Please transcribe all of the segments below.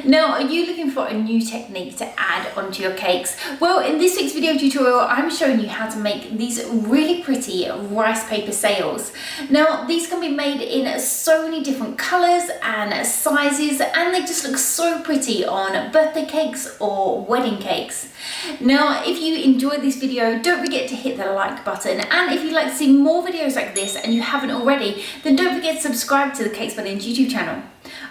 Now, are you looking for a new technique to add onto your cakes? Well, in this week's video tutorial, I'm showing you how to make these really pretty rice paper sails. Now, these can be made in so many different colors and sizes, and they just look so pretty on birthday cakes or wedding cakes. Now, if you enjoyed this video, don't forget to hit the like button, and if you'd like to see more videos like this and you haven't already, then don't forget to subscribe to the Cakes by the End YouTube channel.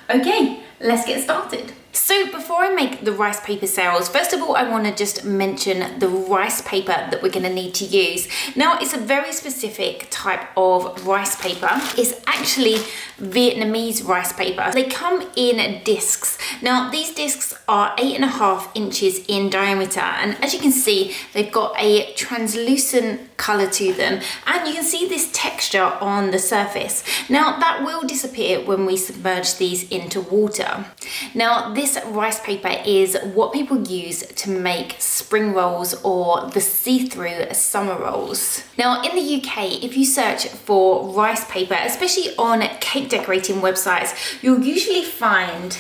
Okay, let's get started. So before I make the rice paper sails, first of all, I want to just mention the rice paper that we're going to need to use. Now, it's a very specific type of rice paper. It's actually Vietnamese rice paper. They come in discs. Now, these discs are 8.5 inches in diameter, and as you can see, they've got a translucent color to them, and you can see this texture on the surface. Now, that will disappear when we submerge these into water. Now, this rice paper is what people use to make spring rolls or the see-through summer rolls. Now, in the UK, if you search for rice paper, especially on cake decorating websites, you'll usually find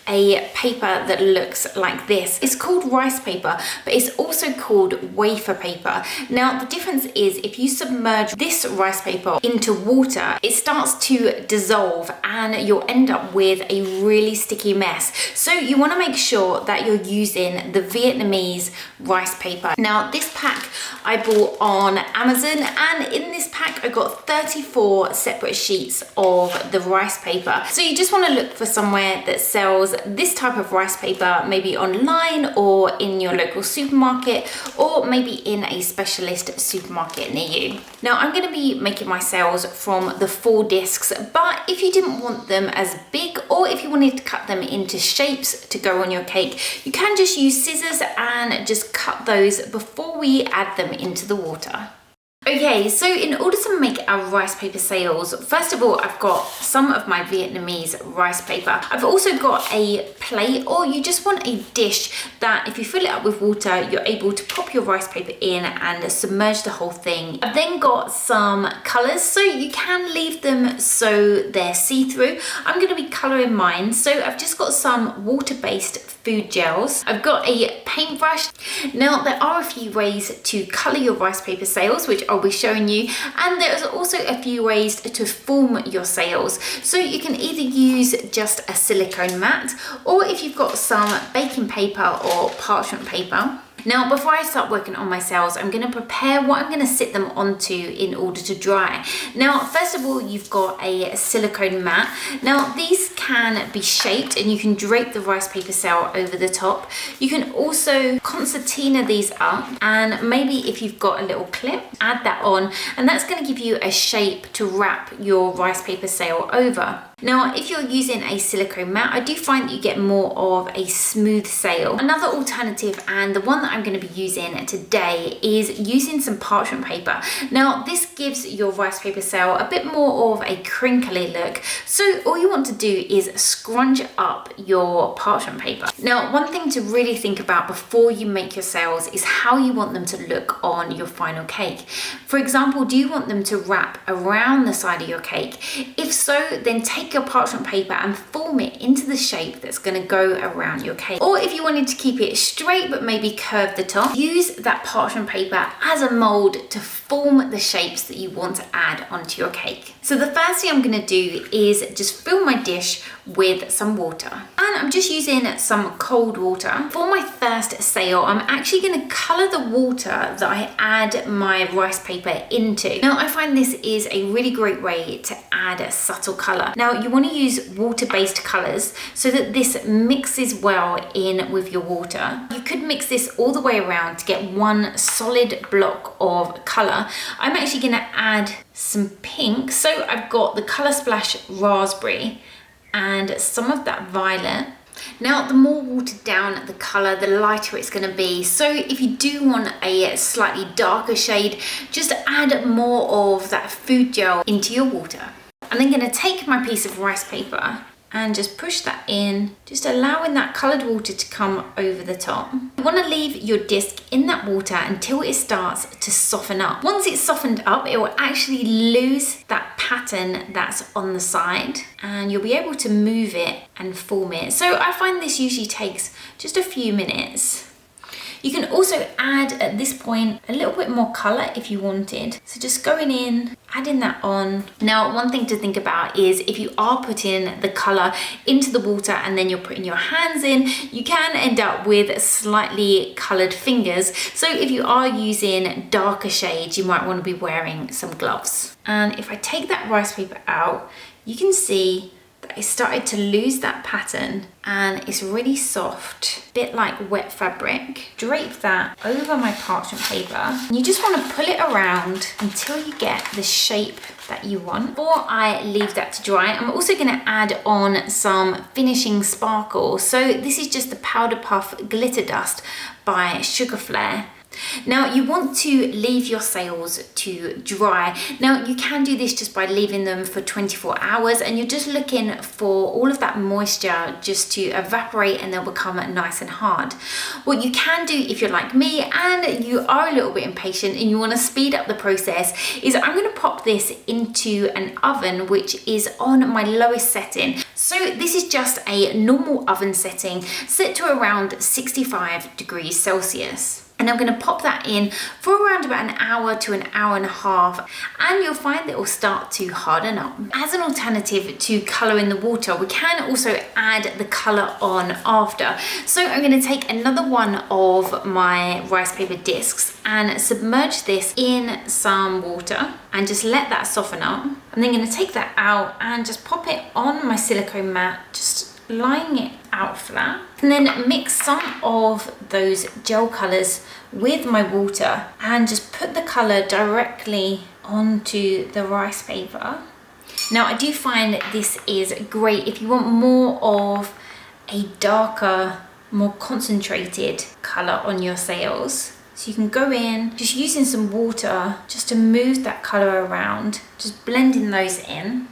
a paper that looks like this. It's called rice paper, but it's also called wafer paper. Now, the difference is if you submerge this rice paper into water, it starts to dissolve and you'll end up with a really sticky mess. So you want to make sure that you're using the Vietnamese rice paper. Now, this pack I bought on Amazon, and in this pack I got 34 separate sheets of the rice paper. So you just want to look for somewhere that sells this type of rice paper, maybe online or in your local supermarket, or maybe in a specialist supermarket near you. Now, I'm going to be making my sails from the 4 discs, but if you didn't want them as big, or if you wanted to cut them into shapes to go on your cake, you can just use scissors and just cut those before we add them into the water. Okay, so in order to make our rice paper sails, first of all, I've got some of my Vietnamese rice paper. I've also got a plate, or you just want a dish that if you fill it up with water, you're able to pop your rice paper in and submerge the whole thing. I've then got some colors, so you can leave them so they're see-through. I'm going to be coloring mine, so I've just got some water-based food gels. I've got a paintbrush. Now, there are a few ways to color your rice paper sails, which I'll be showing you, and there's also a few ways to form your sails. So you can either use just a silicone mat, or if you've got some baking paper or parchment paper. Now, before I start working on my sails, I'm going to prepare what I'm going to sit them onto in order to dry. Now, first of all, you've got a silicone mat. Now, these can be shaped and you can drape the rice paper sail over the top. You can also concertina these up, and maybe if you've got a little clip, add that on, and that's going to give you a shape to wrap your rice paper sail over. Now, if you're using a silicone mat, I do find that you get more of a smooth sail. Another alternative, and the one that I'm going to be using today, is using some parchment paper. Now, this gives your rice paper sail a bit more of a crinkly look. So all you want to do is scrunch up your parchment paper. Now, one thing to really think about before you make your sails is how you want them to look on your final cake. For example, do you want them to wrap around the side of your cake? If so, then take your parchment paper and form it into the shape that's going to go around your cake. Or if you wanted to keep it straight but maybe curve the top, use that parchment paper as a mold to form the shapes that you want to add onto your cake. So the first thing I'm going to do is just fill my dish with some water, and I'm just using some cold water. For my first sail, I'm actually going to color the water that I add my rice paper into. Now, I find this is a really great way to add a subtle color. Now, you want to use water-based colors so that this mixes well in with your water. You could mix this all the way around to get one solid block of color. I'm actually going to add some pink, so I've got the Color Splash raspberry and some of that violet. Now, the more watered down the colour, the lighter it's going to be. So if you do want a slightly darker shade, just add more of that food gel into your water. I'm then going to take my piece of rice paper and just push that in, just allowing that coloured water to come over the top. You want to leave your disc in that water until it starts to soften up. Once it's softened up, it will actually lose that pattern that's on the side, and you'll be able to move it and form it. So I find this usually takes just a few minutes. You can also add at this point a little bit more colour if you wanted. So just going in, adding that on. Now, one thing to think about is if you are putting the colour into the water and then you're putting your hands in, you can end up with slightly coloured fingers. So if you are using darker shades, you might want to be wearing some gloves. And if I take that rice paper out, you can see that it started to lose that pattern and it's really soft, a bit like wet fabric. Drape that over my parchment paper. And you just want to pull it around until you get the shape that you want. Before I leave that to dry, I'm also going to add on some finishing sparkle. So this is just the Powder Puff Glitter Dust by Sugar Flare. Now you want to leave your sails to dry. Now you can do this just by leaving them for 24 hours and you're just looking for all of that moisture just to evaporate and they'll become nice and hard. What you can do if you're like me and you are a little bit impatient and you want to speed up the process is I'm going to pop this into an oven which is on my lowest setting. So this is just a normal oven setting set to around 65 degrees Celsius. And I'm going to pop that in for around about an hour to an hour and a half, and you'll find that it will start to harden up. As an alternative to colour in the water, we can also add the colour on after. So I'm going to take another one of my rice paper discs and submerge this in some water and just let that soften up. I'm then going to take that out and just pop it on my silicone mat, just lying it out flat, and then mix some of those gel colours with my water and just put the colour directly onto the rice paper. Now I do find this is great if you want more of a darker, more concentrated colour on your sails. So you can go in just using some water just to move that colour around, just blending those in.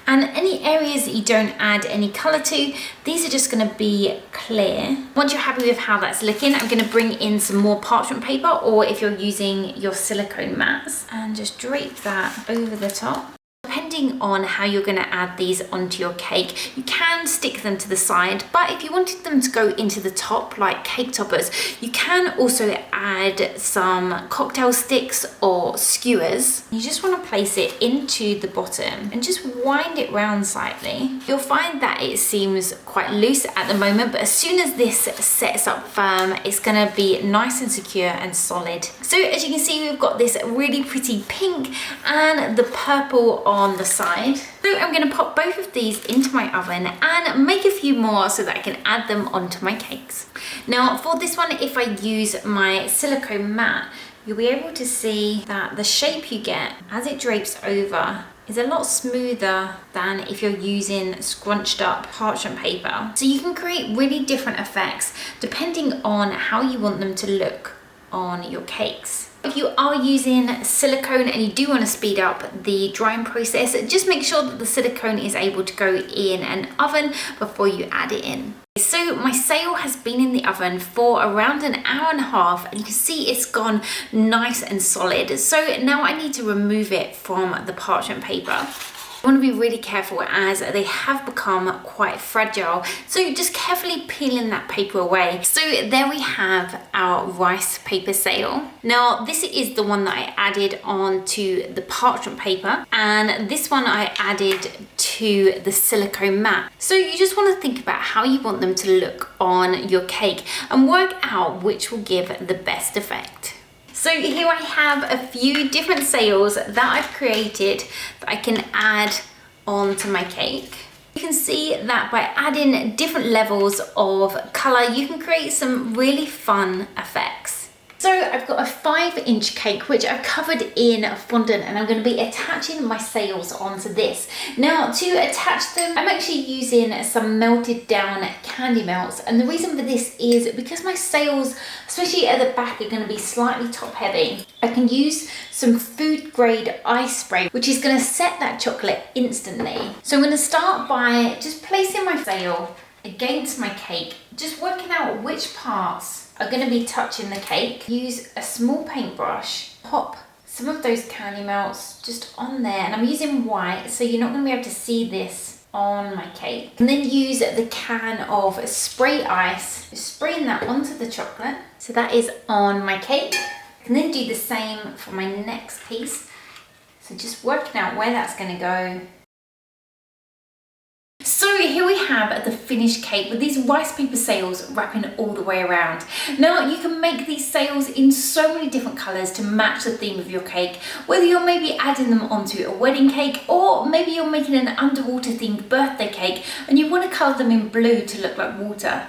And any areas that you don't add any colour to, these are just going to be clear. Once you're happy with how that's looking, I'm going to bring in some more parchment paper, or if you're using your silicone mats, and just drape that over the top. Depending on how you're going to add these onto your cake, you can stick them to the side, but if you wanted them to go into the top like cake toppers, you can also add some cocktail sticks or skewers. You just want to place it into the bottom and just wind it round slightly. You'll find that it seems quite loose at the moment, but as soon as this sets up firm, it's going to be nice and secure and solid. So as you can see, we've got this really pretty pink and the purple on the side. So I'm going to pop both of these into my oven and make a few more so that I can add them onto my cakes. Now for this one, if I use my silicone mat, you'll be able to see that the shape you get as it drapes over is a lot smoother than if you're using scrunched up parchment paper. So you can create really different effects depending on how you want them to look on your cakes. If you are using silicone and you do want to speed up the drying process, just make sure that the silicone is able to go in an oven before you add it in. So my sail has been in the oven for around an hour and a half, and you can see it's gone nice and solid. So now I need to remove it from the parchment paper. You want to be really careful as they have become quite fragile, so just carefully peeling that paper away. So there we have our rice paper sail. Now this is the one that I added onto the parchment paper, and this one I added to the silicone mat. So you just want to think about how you want them to look on your cake and work out which will give the best effect. So here I have a few different sails that I've created that I can add onto my cake. You can see that by adding different levels of colour, you can create some really fun effects. So I've got a 5-inch cake which I've covered in fondant, and I'm going to be attaching my sails onto this. Now to attach them, I'm actually using some melted down candy melts, and the reason for this is because my sails, especially at the back, are going to be slightly top heavy. I can use some food grade ice spray which is going to set that chocolate instantly. So I'm going to start by just placing my sail against my cake, just working out which parts are going to be touching the cake. Use a small paintbrush, pop some of those candy melts just on there, and I'm using white so you're not going to be able to see this on my cake. And then use the can of spray ice, just spraying that onto the chocolate. So that is on my cake. I can then do the same for my next piece. So just working out where that's going to go. So here we have the finished cake with these rice paper sails wrapping all the way around. Now you can make these sails in so many different colours to match the theme of your cake, whether you're maybe adding them onto a wedding cake, or maybe you're making an underwater themed birthday cake and you want to colour them in blue to look like water.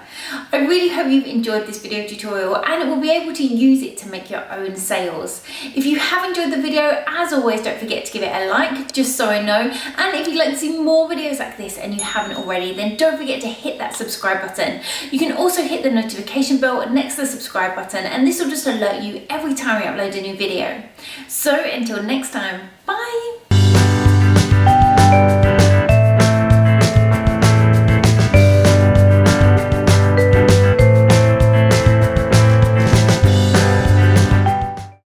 I really hope you've enjoyed this video tutorial and will be able to use it to make your own sails. If you have enjoyed the video, as always, don't forget to give it a like, just so I know. And if you'd like to see more videos like this and you haven't already, then don't forget to hit that subscribe button. You can also hit the notification bell next to the subscribe button, and this will just alert you every time we upload a new video. So until next time.